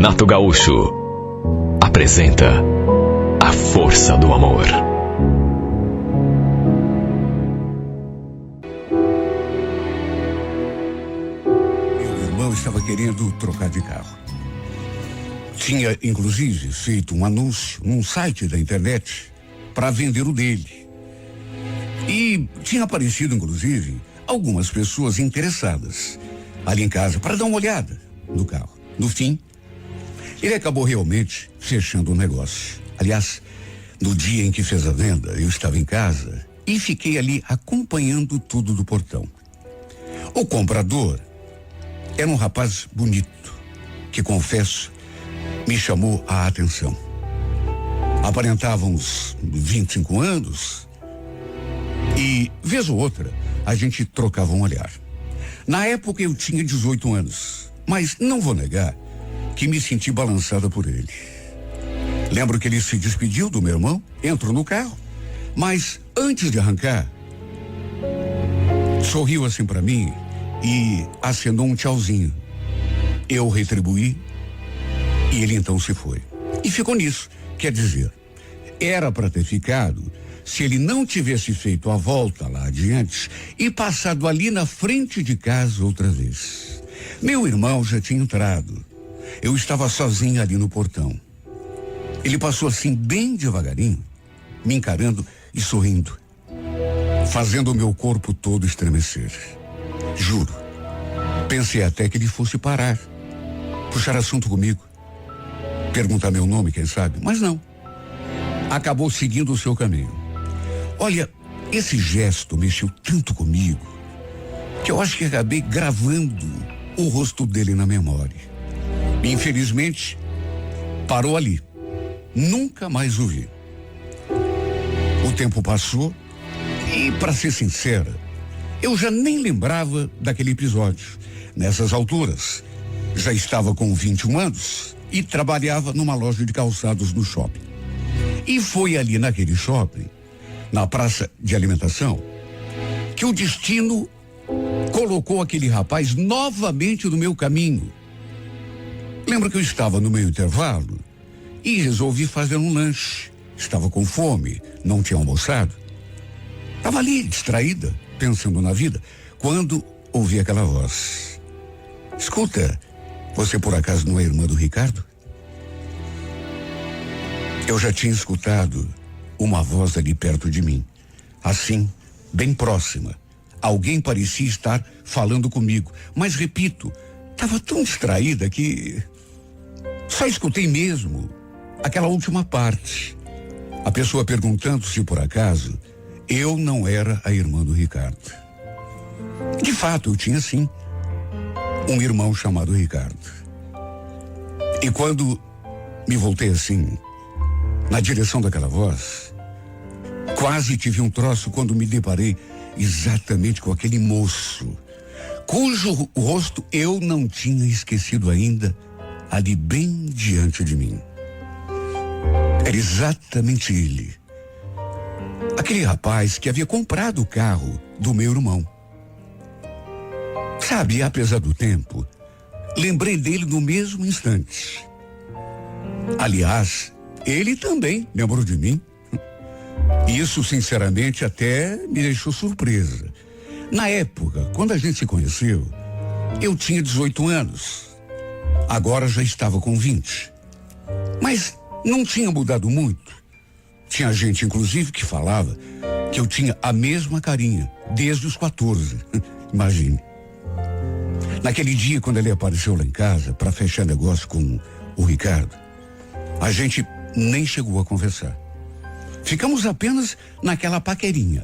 Renato Gaúcho apresenta A Força do Amor. Meu irmão estava querendo trocar de carro. Tinha, inclusive, feito um anúncio num site da internet para vender o dele. E tinha aparecido, inclusive, algumas pessoas interessadas ali em casa para dar uma olhada no carro. No fim, ele acabou realmente fechando o negócio. Aliás, no dia em que fez a venda, eu estava em casa e fiquei ali acompanhando tudo do portão. O comprador era um rapaz bonito, que, confesso, me chamou a atenção. Aparentava uns 25 anos e, vez ou outra, a gente trocava um olhar. Na época eu tinha 18 anos, mas não vou negar que me senti balançada por ele. Lembro que ele se despediu do meu irmão, entrou no carro, mas antes de arrancar, sorriu assim para mim e acenou um tchauzinho. Eu retribuí e ele então se foi. E ficou nisso. Quer dizer, era para ter ficado se ele não tivesse feito a volta lá adiante e passado ali na frente de casa outra vez. Meu irmão já tinha entrado. Eu estava sozinho ali no portão. Ele passou assim bem devagarinho, me encarando e sorrindo, fazendo o meu corpo todo estremecer. Juro, pensei até que ele fosse parar, puxar assunto comigo, perguntar meu nome, quem sabe, mas não. Acabou seguindo o seu caminho. Olha, esse gesto mexeu tanto comigo que eu acho que acabei gravando o rosto dele na memória. Infelizmente, parou ali. Nunca mais o vi. O tempo passou e, para ser sincera, eu já nem lembrava daquele episódio. Nessas alturas, já estava com 21 anos e trabalhava numa loja de calçados no shopping. E foi ali naquele shopping, na praça de alimentação, que o destino colocou aquele rapaz novamente no meu caminho. Lembro que eu estava no meu intervalo e resolvi fazer um lanche. Estava com fome, não tinha almoçado. Estava ali, distraída, pensando na vida, quando ouvi aquela voz. Escuta, você por acaso não é irmã do Ricardo? Eu já tinha escutado uma voz ali perto de mim. Assim, bem próxima. Alguém parecia estar falando comigo. Mas, repito, estava tão distraída que só escutei mesmo aquela última parte. A pessoa perguntando se por acaso eu não era a irmã do Ricardo. De fato, eu tinha sim um irmão chamado Ricardo. E quando me voltei assim, na direção daquela voz, quase tive um troço quando me deparei exatamente com aquele moço, cujo rosto eu não tinha esquecido ainda, ali bem diante de mim. Era exatamente ele. Aquele rapaz que havia comprado o carro do meu irmão. Sabe, apesar do tempo, lembrei dele no mesmo instante. Aliás, ele também lembrou de mim. Isso, sinceramente, até me deixou surpresa. Na época, quando a gente se conheceu, eu tinha 18 anos. Agora já estava com 20. Mas não tinha mudado muito. Tinha gente, inclusive, que falava que eu tinha a mesma carinha, desde os 14. Imagine. Naquele dia, quando ele apareceu lá em casa para fechar negócio com o Ricardo, a gente nem chegou a conversar. Ficamos apenas naquela paquerinha.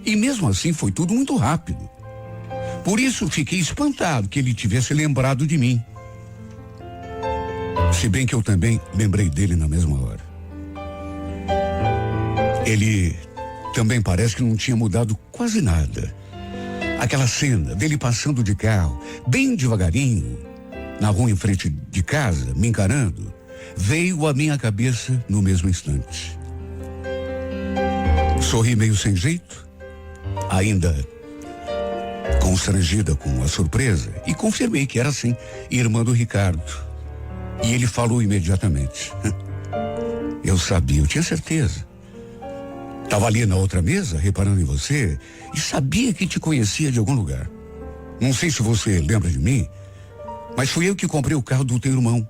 E mesmo assim foi tudo muito rápido. Por isso fiquei espantado que ele tivesse lembrado de mim. Se bem que eu também lembrei dele na mesma hora. Ele também parece que não tinha mudado quase nada. Aquela cena dele passando de carro, bem devagarinho, na rua em frente de casa, me encarando, veio à minha cabeça no mesmo instante. Sorri meio sem jeito, ainda constrangida com a surpresa, e confirmei que era sim, irmã do Ricardo. E ele falou imediatamente. Eu sabia, eu tinha certeza. Estava ali na outra mesa, reparando em você, e sabia que te conhecia de algum lugar. Não sei se você lembra de mim, mas fui eu que comprei o carro do teu irmão,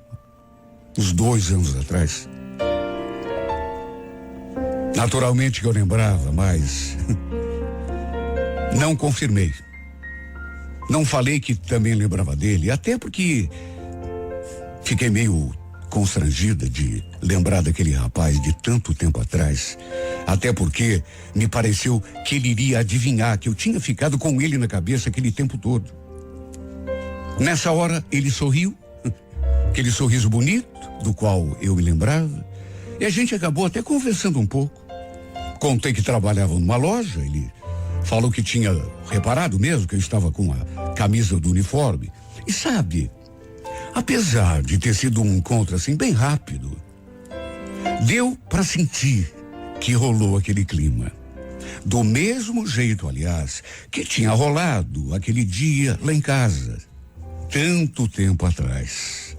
uns 2 anos atrás. Naturalmente que eu lembrava, mas não confirmei. Não falei que também lembrava dele, até porque fiquei meio constrangida de lembrar daquele rapaz de tanto tempo atrás. Até porque me pareceu que ele iria adivinhar que eu tinha ficado com ele na cabeça aquele tempo todo. Nessa hora ele sorriu, aquele sorriso bonito do qual eu me lembrava, e a gente acabou até conversando um pouco. Contei que trabalhava numa loja, ele falou que tinha reparado mesmo que eu estava com a camisa do uniforme. E sabe, apesar de ter sido um encontro assim bem rápido, deu para sentir que rolou aquele clima. Do mesmo jeito, aliás, que tinha rolado aquele dia lá em casa, tanto tempo atrás.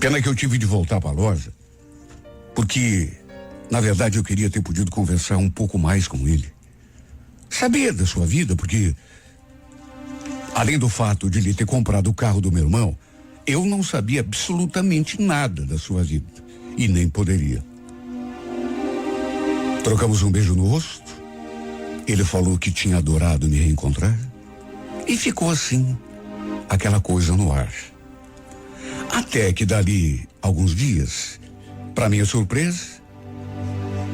Pena que eu tive de voltar para a loja, porque, na verdade, eu queria ter podido conversar um pouco mais com ele. Saber da sua vida, porque, além do fato de ele ter comprado o carro do meu irmão, eu não sabia absolutamente nada da sua vida. E nem poderia. Trocamos um beijo no rosto. Ele falou que tinha adorado me reencontrar. E ficou assim, aquela coisa no ar. Até que dali alguns dias, para minha surpresa,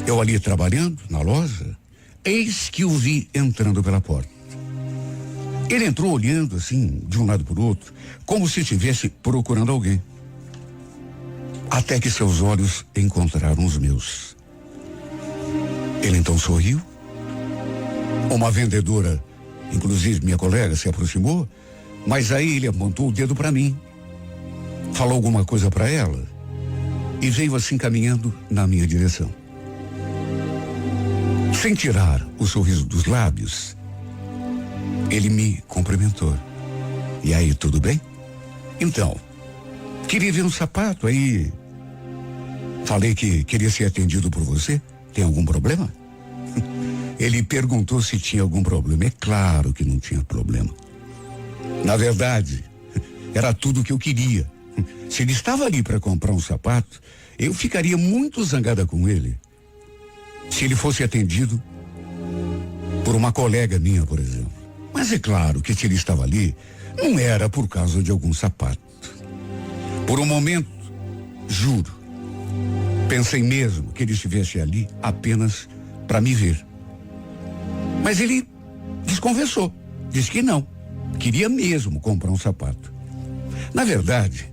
eu ali trabalhando na loja, eis que o vi entrando pela porta. Ele entrou olhando assim, de um lado para o outro, como se estivesse procurando alguém. Até que seus olhos encontraram os meus. Ele então sorriu. Uma vendedora, inclusive minha colega, se aproximou, mas aí ele apontou o dedo para mim. Falou alguma coisa para ela e veio assim caminhando na minha direção. Sem tirar o sorriso dos lábios, ele me cumprimentou. E aí, tudo bem? Então, queria ver um sapato, aí falei que queria ser atendido por você. Tem algum problema? Ele perguntou se tinha algum problema. É claro que não tinha problema. Na verdade, era tudo o que eu queria. Se ele estava ali para comprar um sapato, eu ficaria muito zangada com ele se ele fosse atendido por uma colega minha, por exemplo. Mas é claro que se ele estava ali, não era por causa de algum sapato. Por um momento, juro, pensei mesmo que ele estivesse ali apenas para me ver. Mas ele desconversou, disse que não, queria mesmo comprar um sapato. Na verdade,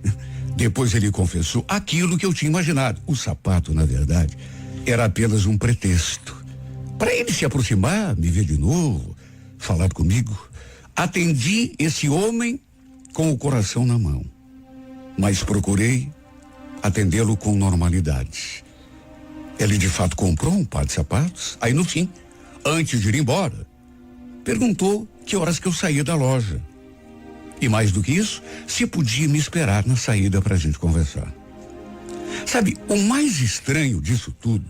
depois ele confessou aquilo que eu tinha imaginado. O sapato, na verdade, era apenas um pretexto para ele se aproximar, me ver de novo, falar comigo. Atendi esse homem com o coração na mão, mas procurei atendê-lo com normalidade. Ele de fato comprou um par de sapatos. Aí no fim, antes de ir embora, perguntou que horas que eu saía da loja. E mais do que isso, se podia me esperar na saída para a gente conversar. Sabe, o mais estranho disso tudo,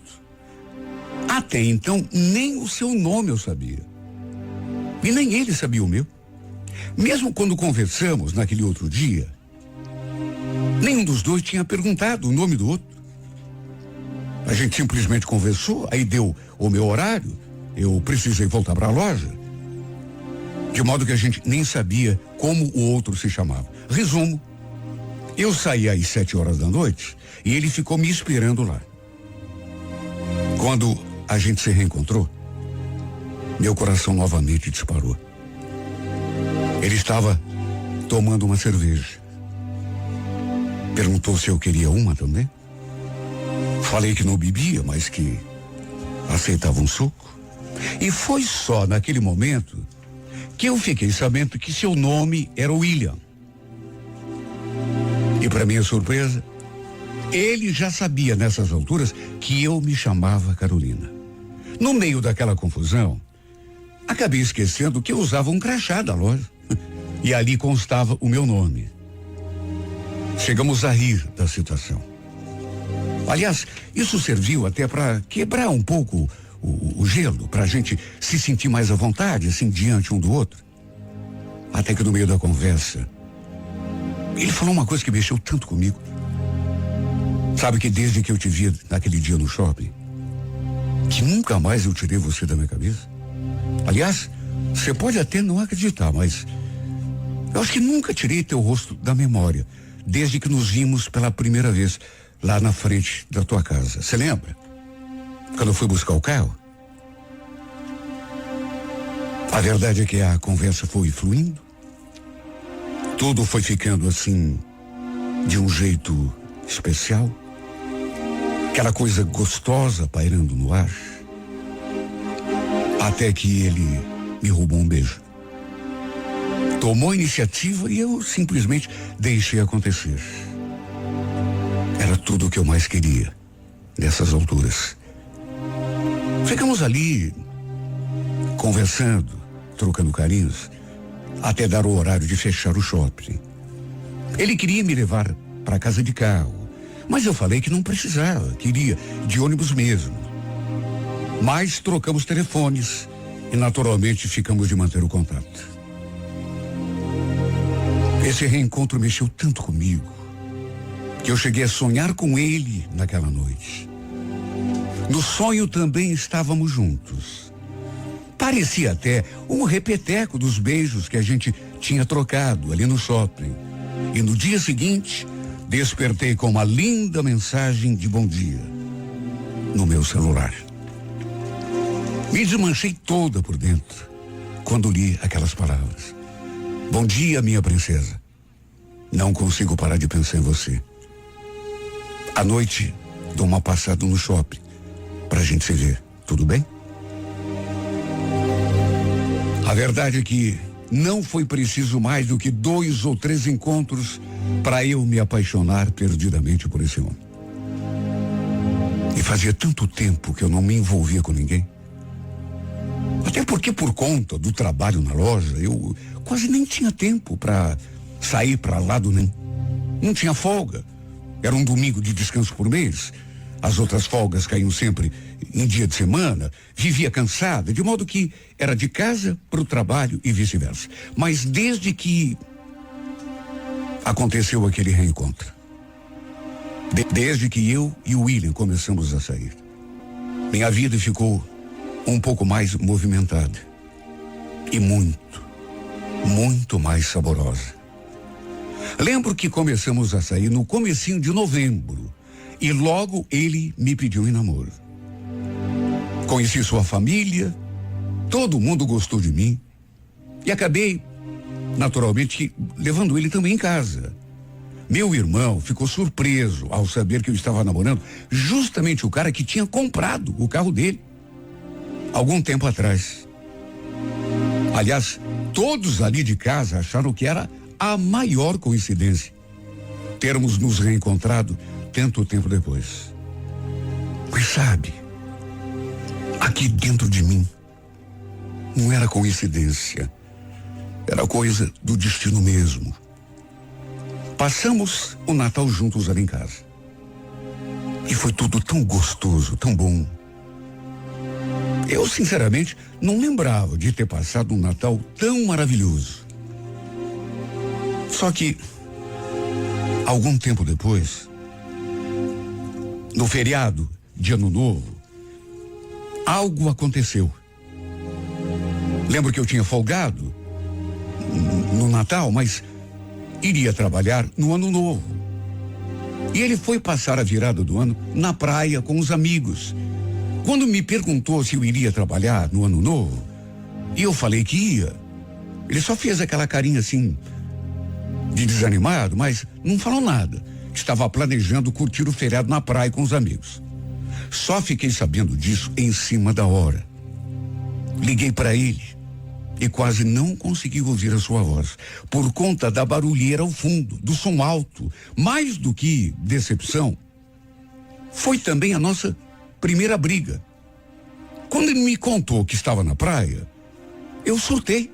até então nem o seu nome eu sabia. E nem ele sabia o meu. Mesmo quando conversamos naquele outro dia, nenhum dos dois tinha perguntado o nome do outro. A gente simplesmente conversou, aí deu o meu horário, eu precisei voltar para a loja. De modo que a gente nem sabia como o outro se chamava. Resumo, eu saí às 7 horas da noite e ele ficou me esperando lá. Quando a gente se reencontrou, meu coração novamente disparou. Ele estava tomando uma cerveja. Perguntou se eu queria uma também. Falei que não bebia, mas que aceitava um suco. E foi só naquele momento que eu fiquei sabendo que seu nome era William. E para minha surpresa, ele já sabia nessas alturas que eu me chamava Carolina. No meio daquela confusão, acabei esquecendo que eu usava um crachá da loja. E ali constava o meu nome. Chegamos a rir da situação. Aliás, isso serviu até para quebrar um pouco o gelo, para a gente se sentir mais à vontade, assim, diante um do outro. Até que no meio da conversa, ele falou uma coisa que mexeu tanto comigo. Sabe que desde que eu te vi naquele dia no shopping, que nunca mais eu tirei você da minha cabeça? Aliás, você pode até não acreditar, mas eu acho que nunca tirei teu rosto da memória, desde que nos vimos pela primeira vez lá na frente da tua casa. Você lembra? Quando eu fui buscar o carro? A verdade é que a conversa foi fluindo. Tudo foi ficando assim, de um jeito especial. Aquela coisa gostosa pairando no ar. Até que ele me roubou um beijo. Tomou a iniciativa e eu simplesmente deixei acontecer. Era tudo o que eu mais queria nessas alturas. Ficamos ali, conversando, trocando carinhos, até dar o horário de fechar o shopping. Ele queria me levar para casa de carro, mas eu falei que não precisava, queria de ônibus mesmo. Mas trocamos telefones e naturalmente ficamos de manter o contato. Esse reencontro mexeu tanto comigo que eu cheguei a sonhar com ele naquela noite. No sonho também estávamos juntos. Parecia até um repeteco dos beijos que a gente tinha trocado ali no shopping. E no dia seguinte, despertei com uma linda mensagem de bom dia no meu celular. Me desmanchei toda por dentro quando li aquelas palavras. Bom dia, minha princesa. Não consigo parar de pensar em você. À noite, dou uma passada no shopping pra gente se ver. Tudo bem? A verdade é que não foi preciso mais do que 2 ou 3 encontros para eu me apaixonar perdidamente por esse homem. E fazia tanto tempo que eu não me envolvia com ninguém. Até porque por conta do trabalho na loja, eu quase nem tinha tempo para sair para lado nenhum. Não tinha folga. Era um domingo de descanso por mês. As outras folgas caíam sempre em dia de semana. Vivia cansada, de modo que era de casa para o trabalho e vice-versa. Mas desde que aconteceu aquele reencontro, desde que eu e o William começamos a sair, minha vida ficou um pouco mais movimentada e muito mais saborosa. Lembro que começamos a sair no comecinho de novembro e logo ele me pediu em namoro. Conheci sua família, todo mundo gostou de mim e acabei, naturalmente, levando ele também em casa. Meu irmão ficou surpreso ao saber que eu estava namorando justamente o cara que tinha comprado o carro dele algum tempo atrás. Aliás, todos ali de casa acharam que era a maior coincidência termos nos reencontrado tanto tempo depois. Mas sabe, aqui dentro de mim não era coincidência, era coisa do destino mesmo. Passamos o Natal juntos ali em casa e foi tudo tão gostoso, tão bom. Eu, sinceramente, não lembrava de ter passado um Natal tão maravilhoso. Só que, algum tempo depois, no feriado de Ano Novo, algo aconteceu. Lembro que eu tinha folgado no Natal, mas iria trabalhar no Ano Novo. E ele foi passar a virada do ano na praia com os amigos. Quando me perguntou se eu iria trabalhar no Ano Novo, e eu falei que ia, ele só fez aquela carinha assim, de desanimado, mas não falou nada. Estava planejando curtir o feriado na praia com os amigos. Só fiquei sabendo disso em cima da hora. Liguei para ele e quase não consegui ouvir a sua voz, por conta da barulheira ao fundo, do som alto. Mais do que decepção, foi também a nossa primeira briga. Quando ele me contou que estava na praia, eu surtei.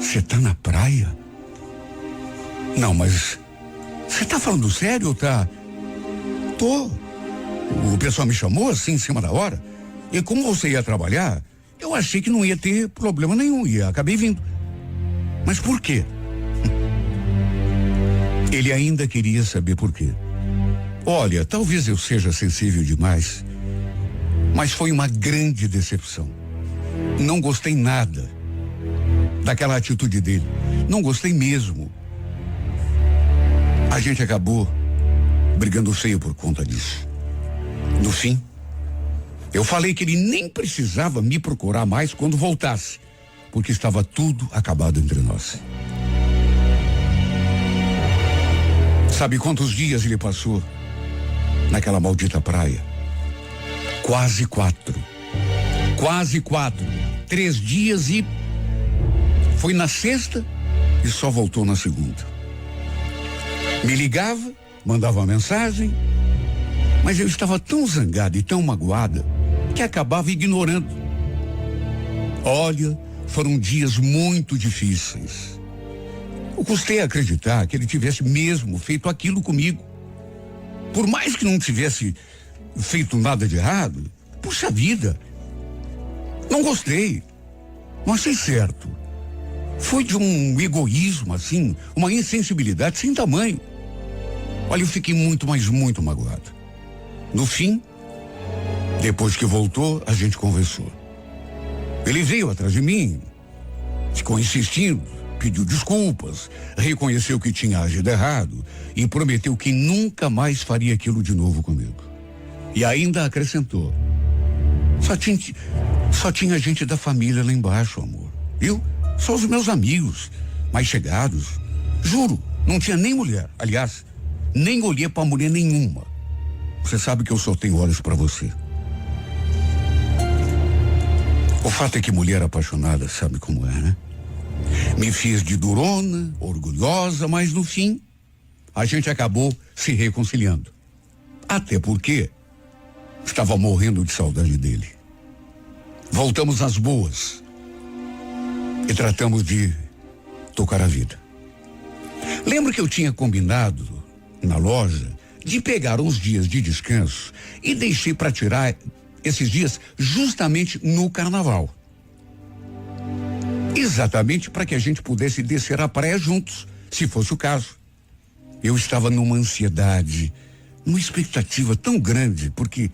Você tá na praia? Não, mas Você tá falando sério ou tá? Tô. O pessoal me chamou assim em cima da hora. E como você ia trabalhar, eu achei que não ia ter problema nenhum. E acabei vindo. Mas por quê? Ele ainda queria saber por quê. Olha, talvez eu seja sensível demais, mas foi uma grande decepção. Não gostei nada daquela atitude dele. Não gostei mesmo. A gente acabou brigando feio por conta disso. No fim, eu falei que ele nem precisava me procurar mais quando voltasse, porque estava tudo acabado entre nós. Sabe quantos dias ele passou naquela maldita praia? Quase 4. 3 dias e foi na sexta e só voltou na segunda. Me ligava, mandava uma mensagem, mas eu estava tão zangada e tão magoada que acabava ignorando. Olha, foram dias muito difíceis. Eu custei a acreditar que ele tivesse mesmo feito aquilo comigo. Por mais que não tivesse feito nada de errado, puxa vida, não gostei, não achei certo. Foi de um egoísmo assim, uma insensibilidade sem tamanho. Olha, eu fiquei muito, mas muito magoado. No fim, depois que voltou, a gente conversou. Ele veio atrás de mim, ficou insistindo, pediu desculpas, reconheceu que tinha agido errado e prometeu que nunca mais faria aquilo de novo comigo. E ainda acrescentou: só tinha gente da família lá embaixo, amor. Viu? Só os meus amigos, mais chegados. Juro, não tinha nem mulher. Aliás, nem olhei pra mulher nenhuma. Você sabe que eu só tenho olhos pra você. O fato é que mulher apaixonada sabe como é, né? Me fiz de durona, orgulhosa, mas no fim, a gente acabou se reconciliando. Até porque estava morrendo de saudade dele. Voltamos às boas e tratamos de tocar a vida. Lembro que eu tinha combinado na loja de pegar uns dias de descanso e deixei para tirar esses dias justamente no carnaval. Exatamente para que a gente pudesse descer à praia juntos, se fosse o caso. Eu estava numa ansiedade, numa expectativa tão grande, porque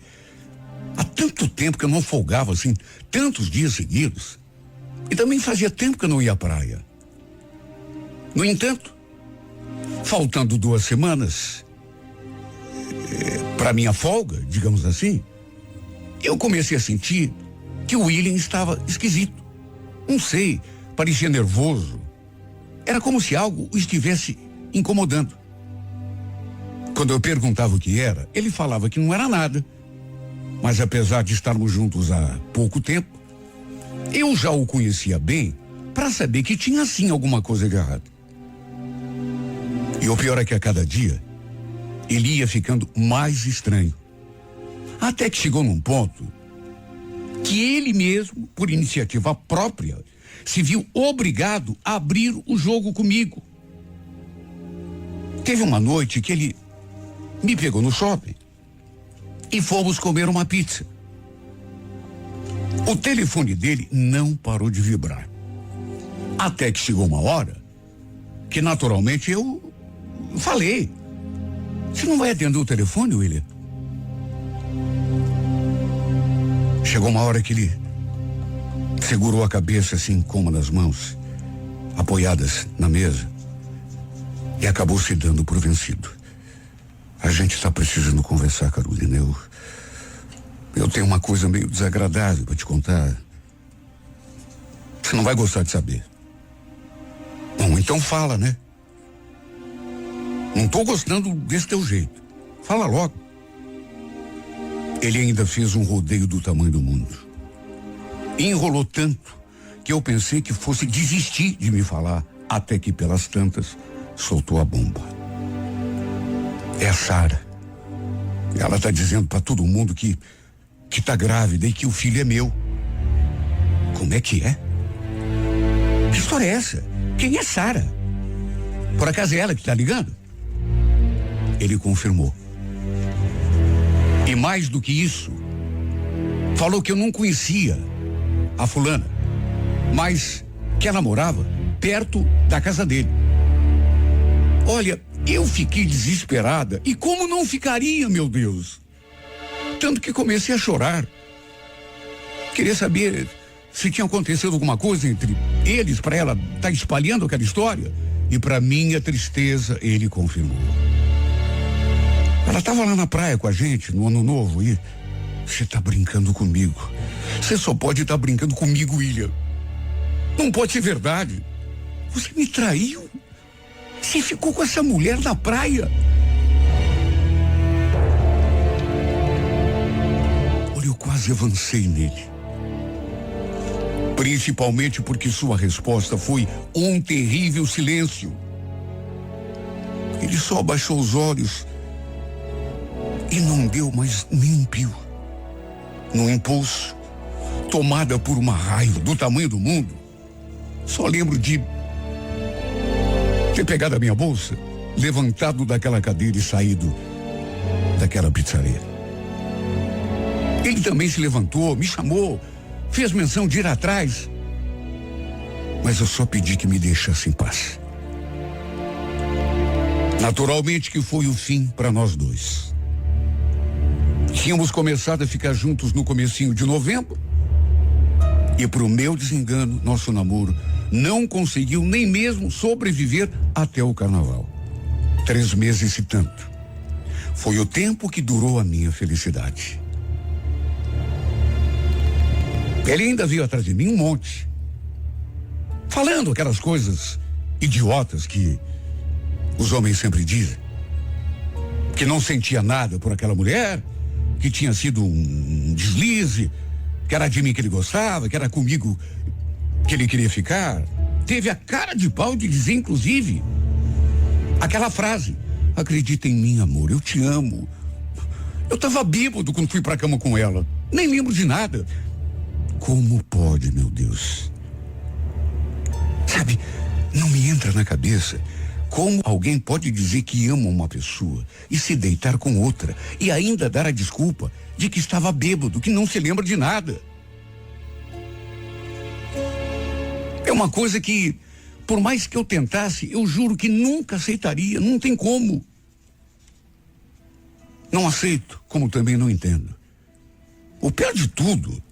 há tanto tempo que eu não folgava assim, tantos dias seguidos. E também fazia tempo que eu não ia à praia. No entanto, faltando 2 semanas para minha folga, digamos assim, eu comecei a sentir que o William estava esquisito. Não sei, parecia nervoso. Era como se algo o estivesse incomodando. Quando eu perguntava o que era, ele falava que não era nada. Mas apesar de estarmos juntos há pouco tempo, eu já o conhecia bem para saber que tinha sim alguma coisa de errado. E o pior é que a cada dia, ele ia ficando mais estranho. Até que chegou num ponto que ele mesmo, por iniciativa própria, se viu obrigado a abrir o jogo comigo. Teve uma noite que ele me pegou no shopping e fomos comer uma pizza. O telefone dele não parou de vibrar. Até que chegou uma hora que naturalmente eu falei: você não vai atender o telefone, William? Chegou uma hora que ele segurou a cabeça assim com uma das mãos, apoiadas na mesa, e acabou se dando por vencido. A gente está precisando conversar, Carolina. Eu tenho uma coisa meio desagradável para te contar. Você não vai gostar de saber. Bom, então fala, né? Não tô gostando desse teu jeito. Fala logo. Ele ainda fez um rodeio do tamanho do mundo. Enrolou tanto que eu pensei que fosse desistir de me falar, até que pelas tantas soltou a bomba. É a Sara. Ela tá dizendo para todo mundo que tá grávida e que o filho é meu. Como é que é? Que história é essa? Quem é Sara? Por acaso é ela que tá ligando? ele confirmou. E mais do que isso, falou que eu não conhecia a fulana, mas que ela morava perto da casa dele. Olha, eu fiquei desesperada. E como não ficaria, meu Deus? Tanto que comecei a chorar. Queria saber se tinha acontecido alguma coisa entre eles para ela estar espalhando aquela história. E para minha tristeza, ele confirmou. Ela estava lá na praia com a gente no Ano Novo e... Você está brincando comigo. Você só pode estar brincando comigo, William. Não pode ser verdade. Você me traiu. Você ficou com essa mulher na praia. Olha, eu quase avancei nele. Principalmente porque sua resposta foi um terrível silêncio. Ele só abaixou os olhos e não deu mais nem um pio. No impulso, tomada por uma raiva do tamanho do mundo, só lembro de ter pegado a minha bolsa, levantado daquela cadeira e saído daquela pizzaria. Ele também se levantou, me chamou, fez menção de ir atrás, mas eu só pedi que me deixasse em paz. Naturalmente que foi o fim para nós dois. Tínhamos começado a ficar juntos no comecinho de novembro e, pro meu desengano, nosso namoro não conseguiu nem mesmo sobreviver até o carnaval. 3 meses e tanto. Foi o tempo que durou a minha felicidade. Ele ainda veio atrás de mim um monte, falando aquelas coisas idiotas que os homens sempre dizem, que não sentia nada por aquela mulher, que tinha sido um deslize, que era de mim que ele gostava, que era comigo que ele queria ficar. Teve a cara de pau de dizer, inclusive, aquela frase: acredita em mim, amor, eu te amo. Eu tava bêbado quando fui pra cama com ela, nem lembro de nada. Como pode, meu Deus? Sabe, não me entra na cabeça como alguém pode dizer que ama uma pessoa e se deitar com outra e ainda dar a desculpa de que estava bêbado, que não se lembra de nada. É uma coisa que, por mais que eu tentasse, eu juro que nunca aceitaria, não tem como. Não aceito, como também não entendo. O pior de tudo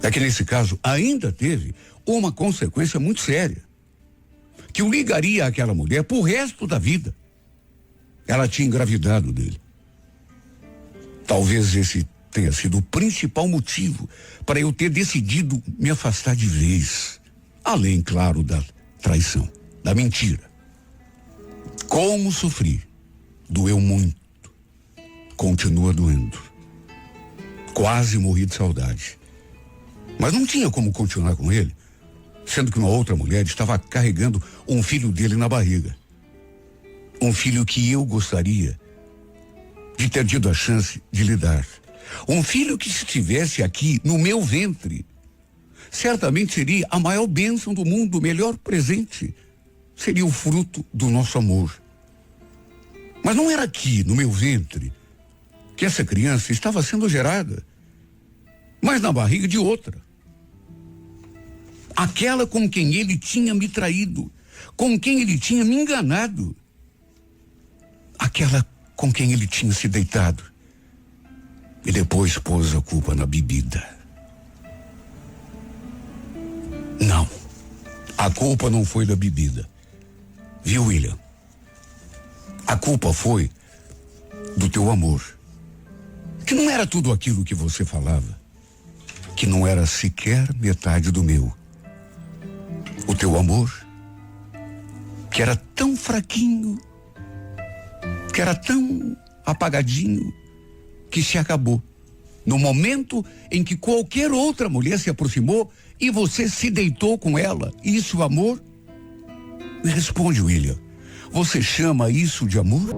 é que nesse caso ainda teve uma consequência muito séria, que o ligaria àquela mulher pro resto da vida. Ela tinha engravidado dele. Talvez esse tenha sido o principal motivo para eu ter decidido me afastar de vez. Além, claro, da traição, da mentira. Como sofri. Doeu muito. Continua doendo. Quase morri de saudade. Mas não tinha como continuar com ele, sendo que uma outra mulher estava carregando um filho dele na barriga. Um filho que eu gostaria de ter tido a chance de lhe dar. Um filho que, se estivesse aqui no meu ventre, certamente seria a maior bênção do mundo, o melhor presente. Seria o fruto do nosso amor. Mas não era aqui, no meu ventre, que essa criança estava sendo gerada, mas na barriga de outra. Aquela com quem ele tinha me traído, com quem ele tinha me enganado. Aquela com quem ele tinha se deitado e depois pôs a culpa na bebida. Não, a culpa não foi da bebida. Viu, William? A culpa foi do teu amor, que não era tudo aquilo que você falava, que não era sequer metade do meu. O teu amor, que era tão fraquinho, que era tão apagadinho, que se acabou no momento em que qualquer outra mulher se aproximou e você se deitou com ela. Isso, amor? Me responde, William. Você chama isso de amor?